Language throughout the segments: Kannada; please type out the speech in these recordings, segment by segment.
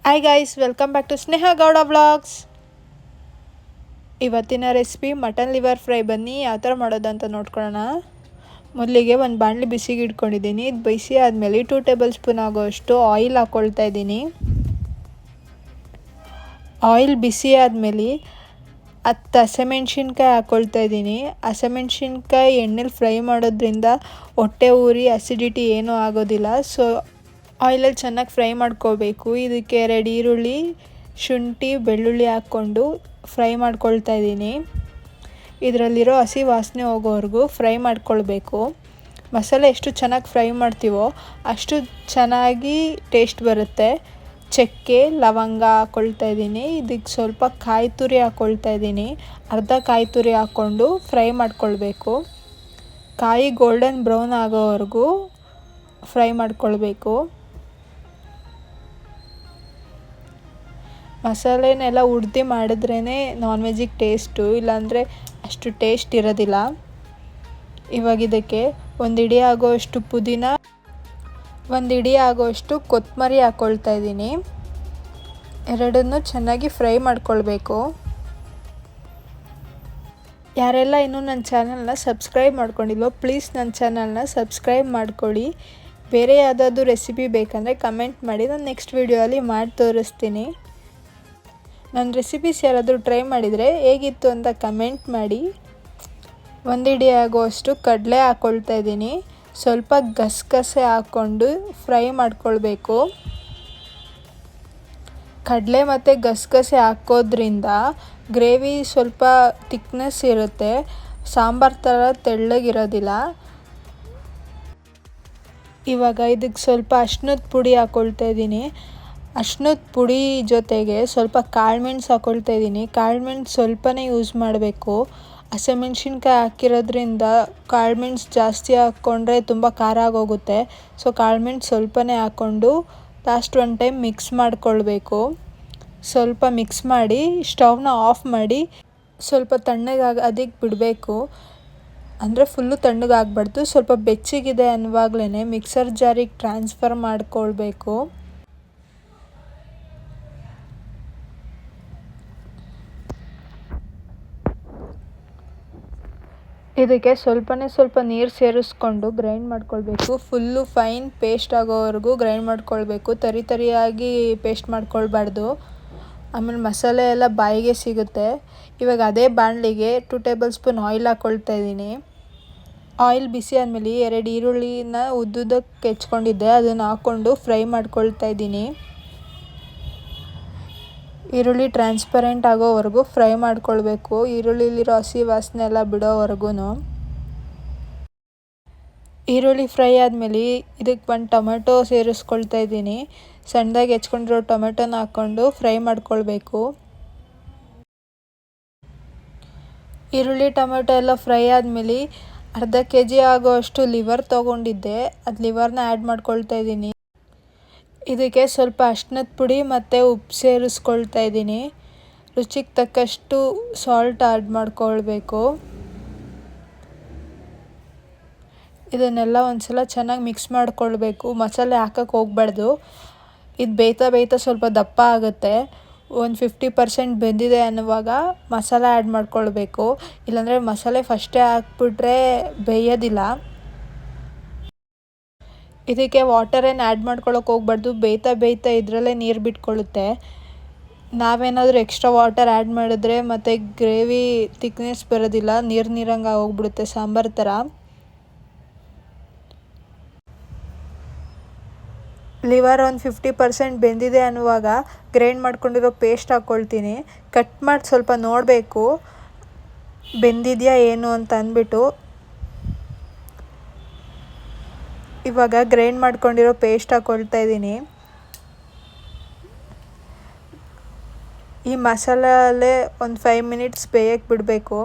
Hi guys, welcome back to Sneha Gowda vlogs. ಇವತ್ತಿನ ರೆಸಿಪಿ ಮಟನ್ ಲಿವರ್ ಫ್ರೈ. ಬನ್ನಿ ಯಾವ ಥರ ಮಾಡೋದು ಅಂತ ನೋಡ್ಕೊಳ್ಳೋಣ. ಮೊದಲಿಗೆ ಒಂದು ಬಾಣಲಿ ಬಿಸಿಗೆ ಇಟ್ಕೊಂಡಿದ್ದೀನಿ. ಇದು ಬಿಸಿ ಆದಮೇಲೆ 2 ಟೇಬಲ್ ಸ್ಪೂನ್ ಆಗೋಷ್ಟು ಆಯಿಲ್ ಹಾಕ್ಕೊಳ್ತಾ ಇದ್ದೀನಿ. ಆಯಿಲ್ ಬಿಸಿ ಆದಮೇಲೆ 10 ಹಸಿಮೆಣ್ಸಿನ್ಕಾಯಿ ಹಾಕ್ಕೊಳ್ತಾ ಇದ್ದೀನಿ. ಹಸಿಮೆಣ್ಸಿನ್ಕಾಯಿ ಎಣ್ಣೆಲಿ ಫ್ರೈ ಮಾಡೋದ್ರಿಂದ ಹೊಟ್ಟೆ ಊರಿ ಅಸಿಡಿಟಿ ಏನೂ ಆಗೋದಿಲ್ಲ. ಸೊ ಆಯಿಲಲ್ಲಿ ಚೆನ್ನಾಗಿ ಫ್ರೈ ಮಾಡ್ಕೋಬೇಕು. ಇದಕ್ಕೆ 2 ಈರುಳ್ಳಿ, ಶುಂಠಿ, ಬೆಳ್ಳುಳ್ಳಿ ಹಾಕ್ಕೊಂಡು ಫ್ರೈ ಮಾಡ್ಕೊಳ್ತಾ ಇದ್ದೀನಿ. ಇದರಲ್ಲಿರೋ ಹಸಿ ವಾಸನೆ ಹೋಗೋವರೆಗೂ ಫ್ರೈ ಮಾಡ್ಕೊಳ್ಬೇಕು. ಮಸಾಲೆ ಎಷ್ಟು ಚೆನ್ನಾಗಿ ಫ್ರೈ ಮಾಡ್ತೀವೋ ಅಷ್ಟು ಚೆನ್ನಾಗಿ ಟೇಸ್ಟ್ ಬರುತ್ತೆ. ಚಕ್ಕೆ, ಲವಂಗ ಹಾಕ್ಕೊಳ್ತಾ ಇದ್ದೀನಿ. ಇದಕ್ಕೆ ಸ್ವಲ್ಪ ಕಾಯಿ ತುರಿ ಹಾಕ್ಕೊಳ್ತಾ ಇದ್ದೀನಿ. ಅರ್ಧ ಕಾಯಿ ತುರಿ ಹಾಕ್ಕೊಂಡು ಫ್ರೈ ಮಾಡ್ಕೊಳ್ಬೇಕು. ಕಾಯಿ ಗೋಲ್ಡನ್ ಬ್ರೌನ್ ಆಗೋವರೆಗೂ ಫ್ರೈ ಮಾಡ್ಕೊಳ್ಬೇಕು. ಮಸಾಲೆನೆಲ್ಲ ಹುಡ್ದು ಮಾಡಿದ್ರೇ ನಾನ್ ವೆಜ್ಜಿಗೆ ಟೇಸ್ಟು, ಇಲ್ಲಾಂದರೆ ಅಷ್ಟು ಟೇಸ್ಟ್ ಇರೋದಿಲ್ಲ. ಇವಾಗ ಇದಕ್ಕೆ 1 ಹಿಡಿ ಆಗೋಷ್ಟು ಪುದೀನ, 1 ಹಿಡಿ ಆಗೋಷ್ಟು ಕೊತ್ತಂಬರಿ ಹಾಕ್ಕೊಳ್ತಾ ಇದ್ದೀನಿ. ಎರಡನ್ನೂ ಚೆನ್ನಾಗಿ ಫ್ರೈ ಮಾಡ್ಕೊಳ್ಬೇಕು. ಯಾರೆಲ್ಲ ಇನ್ನೂ ನನ್ನ ಚಾನಲ್ನ ಸಬ್ಸ್ಕ್ರೈಬ್ ಮಾಡ್ಕೊಂಡಿಲ್ವೋ ಪ್ಲೀಸ್ ನನ್ನ ಚಾನಲ್ನ ಸಬ್ಸ್ಕ್ರೈಬ್ ಮಾಡ್ಕೊಳ್ಳಿ. ಬೇರೆ ಯಾವುದಾದ್ರೂ ರೆಸಿಪಿ ಬೇಕಂದರೆ ಕಮೆಂಟ್ ಮಾಡಿ, ನಾನು ನೆಕ್ಸ್ಟ್ ವೀಡಿಯೋಲಿ ಮಾಡಿ ತೋರಿಸ್ತೀನಿ. ನನ್ನ ರೆಸಿಪೀಸ್ ಯಾರಾದರೂ ಟ್ರೈ ಮಾಡಿದರೆ ಹೇಗಿತ್ತು ಅಂತ ಕಮೆಂಟ್ ಮಾಡಿ. 1 ಹಿಡಿ ಆಗೋಷ್ಟು ಕಡಲೆ ಹಾಕ್ಕೊಳ್ತಾ ಇದ್ದೀನಿ. ಸ್ವಲ್ಪ ಗಸಗಸೆ ಹಾಕ್ಕೊಂಡು ಫ್ರೈ ಮಾಡ್ಕೊಳ್ಬೇಕು. ಕಡಲೆ ಮತ್ತು ಗಸಗಸೆ ಹಾಕೋದ್ರಿಂದ ಗ್ರೇವಿ ಸ್ವಲ್ಪ ತಿಕ್ನೆಸ್ ಇರುತ್ತೆ, ಸಾಂಬಾರು ಥರ ತೆಳ್ಳಗಿರೋದಿಲ್ಲ. ಇವಾಗ ಇದಕ್ಕೆ ಸ್ವಲ್ಪ ಅರಿಶಿನದ ಪುಡಿ ಹಾಕ್ಕೊಳ್ತಾ ಇದ್ದೀನಿ. ಅರಿಶಿನದ ಪುಡಿ ಜೊತೆಗೆ ಸ್ವಲ್ಪ ಕಾಳುಮೆಣ್ಸು ಹಾಕ್ಕೊಳ್ತಾ ಇದ್ದೀನಿ. ಕಾಳುಮೆಣ್ಸು ಸ್ವಲ್ಪನೇ ಯೂಸ್ ಮಾಡಬೇಕು. ಹಸಿಮೆಣ್ಸಿನ್ಕಾಯಿ ಹಾಕಿರೋದ್ರಿಂದ ಕಾಳುಮೆಣ್ಸು ಜಾಸ್ತಿ ಹಾಕ್ಕೊಂಡ್ರೆ ತುಂಬ ಖಾರ ಆಗೋಗುತ್ತೆ. ಸೊ ಕಾಳುಮೆಣ್ಸು ಸ್ವಲ್ಪನೇ ಹಾಕ್ಕೊಂಡು ಲಾಸ್ಟ್ 1 ಟೈಮ್ ಮಿಕ್ಸ್ ಮಾಡ್ಕೊಳ್ಬೇಕು. ಸ್ವಲ್ಪ ಮಿಕ್ಸ್ ಮಾಡಿ ಸ್ಟವ್ನ ಆಫ್ ಮಾಡಿ ಸ್ವಲ್ಪ ಅದಕ್ಕೆ ಬಿಡಬೇಕು. ಅಂದರೆ ಫುಲ್ಲು ತಣ್ಣಗಾಗಬಾರ್ದು, ಸ್ವಲ್ಪ ಬೆಚ್ಚಗಿದೆ ಅನ್ನುವಾಗಲೇ ಮಿಕ್ಸರ್ ಜಾರಿಗೆ ಟ್ರಾನ್ಸ್ಫರ್ ಮಾಡ್ಕೊಳ್ಬೇಕು. ಇದಕ್ಕೆ ಸ್ವಲ್ಪ ನೀರು ಸೇರಿಸ್ಕೊಂಡು ಗ್ರೈಂಡ್ ಮಾಡ್ಕೊಳ್ಬೇಕು. ಫುಲ್ಲು ಫೈನ್ ಪೇಸ್ಟ್ ಆಗೋವರೆಗೂ ಗ್ರೈಂಡ್ ಮಾಡ್ಕೊಳ್ಬೇಕು. ತರಿಯಾಗಿ ಪೇಸ್ಟ್ ಮಾಡ್ಕೊಳ್ಬಾರ್ದು, ಆಮೇಲೆ ಮಸಾಲೆ ಎಲ್ಲ ಬಾಯಿಗೆ ಸಿಗುತ್ತೆ. ಇವಾಗ ಅದೇ ಬಾಣಲಿಗೆ 2 ಟೇಬಲ್ ಸ್ಪೂನ್ ಆಯಿಲ್ ಹಾಕ್ಕೊಳ್ತಾ ಇದ್ದೀನಿ. ಆಯಿಲ್ ಬಿಸಿ ಆದಮೇಲೆ 2 ಈರುಳ್ಳಿನ ಉದ್ದುದಕ್ಕೆ ಹೆಚ್ಕೊಂಡಿದ್ದೆ, ಅದನ್ನು ಹಾಕ್ಕೊಂಡು ಫ್ರೈ ಮಾಡ್ಕೊಳ್ತಾ ಇದ್ದೀನಿ. ಈರುಳ್ಳಿ ಟ್ರಾನ್ಸ್ಪರೆಂಟ್ ಆಗೋವರೆಗೂ ಫ್ರೈ ಮಾಡ್ಕೊಳ್ಬೇಕು. ಈರುಳ್ಳಿಲಿರೋ ಹಸಿ ವಾಸನೆ ಎಲ್ಲ ಬಿಡೋವರೆಗೂ. ಈರುಳ್ಳಿ ಫ್ರೈ ಆದಮೇಲೆ ಇದಕ್ಕೆ 1 ಟೊಮೆಟೊ ಸೇರಿಸ್ಕೊಳ್ತಾ ಇದ್ದೀನಿ. ಸಣ್ಣದಾಗಿ ಹೆಚ್ಕೊಂಡಿರೋ ಟೊಮೆಟೊನ ಹಾಕ್ಕೊಂಡು ಫ್ರೈ ಮಾಡ್ಕೊಳ್ಬೇಕು. ಈರುಳ್ಳಿ ಟೊಮೆಟೊ ಎಲ್ಲ ಫ್ರೈ ಆದಮೇಲೆ ಅರ್ಧ kg ಆಗೋಷ್ಟು ಲಿವರ್ ತೊಗೊಂಡಿದ್ದೆ, ಅದು ಲಿವರ್ನ ಆ್ಯಡ್ ಮಾಡ್ಕೊಳ್ತಾ ಇದ್ದೀನಿ. ಇದಕ್ಕೆ ಸ್ವಲ್ಪ ಅರಿಶಿನದ ಪುಡಿ ಮತ್ತು ಉಪ್ಪು ಸೇರಿಸ್ಕೊಳ್ತಾ ಇದ್ದೀನಿ. ರುಚಿಗೆ ತಕ್ಕಷ್ಟು ಸಾಲ್ಟ್ ಆ್ಯಡ್ ಮಾಡ್ಕೊಳ್ಬೇಕು. ಇದನ್ನೆಲ್ಲ ಒಂದ್ಸಲ ಚೆನ್ನಾಗಿ ಮಿಕ್ಸ್ ಮಾಡ್ಕೊಳ್ಬೇಕು. ಮಸಾಲೆ ಹಾಕಕ್ಕೆ ಹೋಗಬಾರ್ದು. ಇದು ಬೇಯ್ತಾ ಸ್ವಲ್ಪ ದಪ್ಪ ಆಗುತ್ತೆ. ಒಂದು 50% ಬೆಂದಿದೆ ಅನ್ನುವಾಗ ಮಸಾಲೆ ಆ್ಯಡ್ ಮಾಡ್ಕೊಳ್ಬೇಕು. ಇಲ್ಲಾಂದರೆ ಮಸಾಲೆ ಫಸ್ಟೇ ಹಾಕ್ಬಿಟ್ರೆ ಬೇಯೋದಿಲ್ಲ. ಇದಕ್ಕೆ ವಾಟರ್ ಏನು ಆ್ಯಡ್ ಮಾಡ್ಕೊಳಕ್ಕೆ ಹೋಗ್ಬಾರ್ದು. ಬೇಯ್ತಾ ಇದರಲ್ಲೇ ನೀರು ಬಿಟ್ಕೊಳ್ಳುತ್ತೆ. ನಾವೇನಾದರೂ ಎಕ್ಸ್ಟ್ರಾ ವಾಟರ್ ಆ್ಯಡ್ ಮಾಡಿದ್ರೆ ಮತ್ತು ಗ್ರೇವಿ ತಿಕ್ನೆಸ್ ಬರೋದಿಲ್ಲ, ನೀರಂಗೆ ಹೋಗ್ಬಿಡುತ್ತೆ ಸಾಂಬಾರು ಥರ. ಲಿವರ್ ಒಂದು 50% ಬೆಂದಿದೆ ಅನ್ನುವಾಗ ಗ್ರೈಂಡ್ ಮಾಡ್ಕೊಂಡಿರೋ ಪೇಸ್ಟ್ ಹಾಕ್ಕೊಳ್ತೀನಿ. ಕಟ್ ಮಾಡಿ ಸ್ವಲ್ಪ ನೋಡಬೇಕು ಬೆಂದಿದೆಯಾ ಏನು ಅಂತ ಅಂದ್ಬಿಟ್ಟು. ಇವಾಗ ಗ್ರೈಂಡ್ ಮಾಡ್ಕೊಂಡಿರೋ ಪೇಸ್ಟ್ ಹಾಕ್ಕೊಳ್ತಾ ಇದ್ದೀನಿ. ಈ ಮಸಾಲಲ್ಲೇ ಒಂದು 5 ಮಿನಿಟ್ಸ್ ಬೇಯಕ್ಕೆ ಬಿಡಬೇಕು.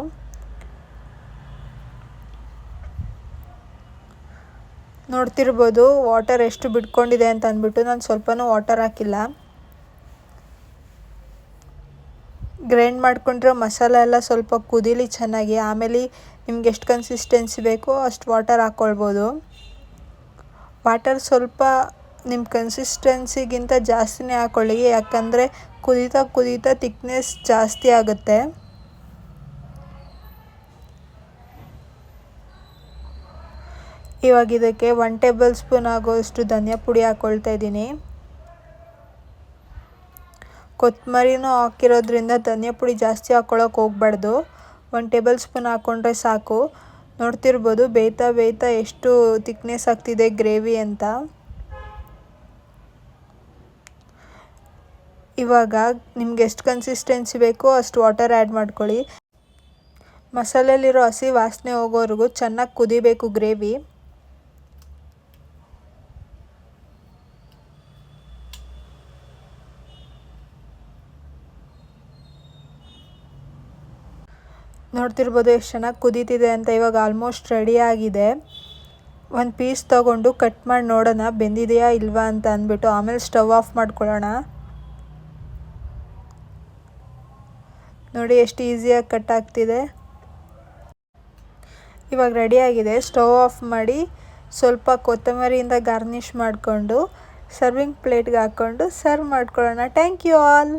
ನೋಡ್ತಿರ್ಬೋದು ವಾಟರ್ ಎಷ್ಟು ಬಿಟ್ಕೊಂಡಿದೆ ಅಂತ ಅಂದ್ಬಿಟ್ಟು. ನಾನು ಸ್ವಲ್ಪನೂ ವಾಟರ್ ಹಾಕಿಲ್ಲ. ಗ್ರೈಂಡ್ ಮಾಡ್ಕೊಂಡಿರೋ ಮಸಾಲೆ ಎಲ್ಲ ಸ್ವಲ್ಪ ಕುದೀಲಿ ಚೆನ್ನಾಗಿ. ಆಮೇಲೆ ನಿಮ್ಗೆ ಎಷ್ಟು ಕನ್ಸಿಸ್ಟೆನ್ಸಿ ಬೇಕೋ ಅಷ್ಟು ವಾಟರ್ ಹಾಕ್ಕೊಳ್ಬೋದು. ವಾಟರ್ ಸ್ವಲ್ಪ ನಿಮ್ಮ ಕನ್ಸಿಸ್ಟೆನ್ಸಿಗಿಂತ ಜಾಸ್ತಿನೇ ಹಾಕ್ಕೊಳ್ಳಿ, ಯಾಕಂದರೆ ಕುದೀತಾ ಕುದೀತಾ ಥಿಕ್ನೆಸ್ ಜಾಸ್ತಿ ಆಗುತ್ತೆ. ಇವಾಗ ಇದಕ್ಕೆ 1 ಟೇಬಲ್ ಸ್ಪೂನ್ ಆಗೋಷ್ಟು ಧನಿಯಾ ಪುಡಿ ಹಾಕ್ಕೊಳ್ತಾ ಇದ್ದೀನಿ. ಕೊತ್ತಂಬರಿನೂ ಹಾಕಿರೋದ್ರಿಂದ ಧನಿಯಾ ಪುಡಿ ಜಾಸ್ತಿ ಹಾಕ್ಕೊಳ್ಳೋಕೆ ಹೋಗ್ಬಾರ್ದು. 1 ಟೇಬಲ್ ಸ್ಪೂನ್ ಹಾಕ್ಕೊಂಡ್ರೆ ಸಾಕು. ನೋಡ್ತಿರ್ಬೋದು ಬೇಯ್ತಾ ಬೇಯ್ತಾ ಎಷ್ಟು ಥಿಕ್ನೆಸ್ ಆಗ್ತಿದೆ ಗ್ರೇವಿ ಅಂತ. ಇವಾಗ ನಿಮ್ಗೆ ಎಷ್ಟು ಕನ್ಸಿಸ್ಟೆನ್ಸಿ ಬೇಕೋ ಅಷ್ಟು ವಾಟರ್ ಆ್ಯಡ್ ಮಾಡ್ಕೊಳ್ಳಿ. ಮಸಾಲೆಯಲ್ಲಿರೋ ಹಸಿ ವಾಸನೆ ಹೋಗೋವರೆಗೂ ಚೆನ್ನಾಗಿ ಕುದಿಬೇಕು ಗ್ರೇವಿ. ನೋಡ್ತಿರ್ಬೋದು ಎಷ್ಟು ಚೆನ್ನಾಗಿ ಕುದೀತಿದೆ ಅಂತ. ಇವಾಗ ಆಲ್ಮೋಸ್ಟ್ ರೆಡಿ ಆಗಿದೆ. ಒಂದು ಪೀಸ್ ತೊಗೊಂಡು ಕಟ್ ಮಾಡಿ ನೋಡೋಣ ಬೆಂದಿದೆಯಾ ಇಲ್ವಾ ಅಂತ ಅಂದ್ಬಿಟ್ಟು, ಆಮೇಲೆ ಸ್ಟವ್ ಆಫ್ ಮಾಡ್ಕೊಳ್ಳೋಣ. ನೋಡಿ ಎಷ್ಟು ಈಸಿಯಾಗಿ ಕಟ್ ಆಗ್ತಿದೆ. ಇವಾಗ ರೆಡಿಯಾಗಿದೆ. ಸ್ಟವ್ ಆಫ್ ಮಾಡಿ ಸ್ವಲ್ಪ ಕೊತ್ತಂಬರಿಯಿಂದ ಗಾರ್ನಿಷ್ ಮಾಡಿಕೊಂಡು ಸರ್ವಿಂಗ್ ಪ್ಲೇಟ್ಗೆ ಹಾಕ್ಕೊಂಡು ಸರ್ವ್ ಮಾಡ್ಕೊಳ್ಳೋಣ. Thank you all.